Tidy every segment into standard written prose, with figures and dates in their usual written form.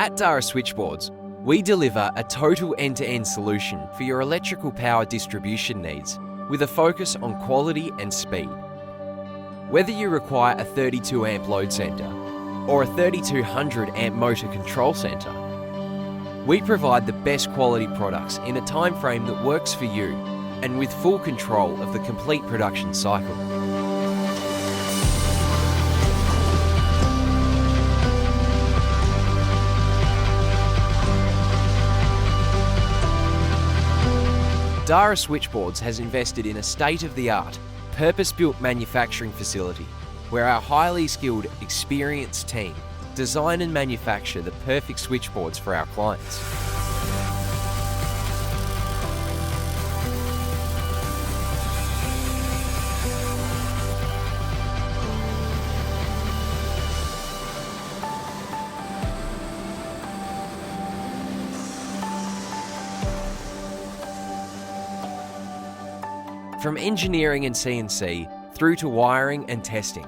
At DARA Switchboards, we deliver a total end-to-end solution for your electrical power distribution needs with a focus on quality and speed. Whether you require a 32 amp load centre or a 3200 amp motor control centre, we provide the best quality products in a time frame that works for you and with full control of the complete production cycle. DARA Switchboards has invested in a state-of-the-art, purpose-built manufacturing facility where our highly skilled, experienced team design and manufacture the perfect switchboards for our clients. From engineering and CNC through to wiring and testing,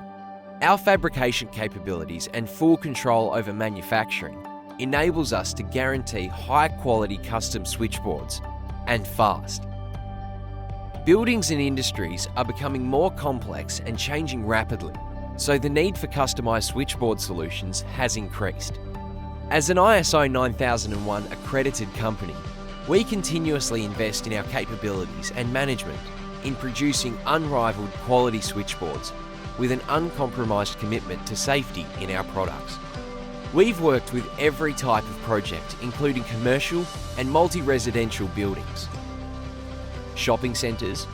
our fabrication capabilities and full control over manufacturing enables us to guarantee high-quality custom switchboards, and fast. Buildings and industries are becoming more complex and changing rapidly, so the need for customised switchboard solutions has increased. As an ISO 9001 accredited company, we continuously invest in our capabilities and management in producing unrivaled quality switchboards with an uncompromised commitment to safety in our products. We've worked with every type of project, including commercial and multi-residential buildings, shopping centres,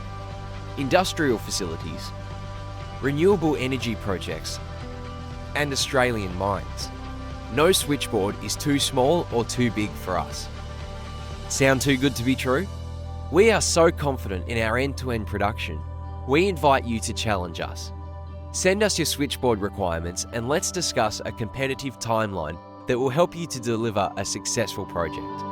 industrial facilities, renewable energy projects, and Australian mines. No switchboard is too small or too big for us. Sound too good to be true? We are so confident in our end-to-end production, we invite you to challenge us. Send us your switchboard requirements and let's discuss a competitive timeline that will help you to deliver a successful project.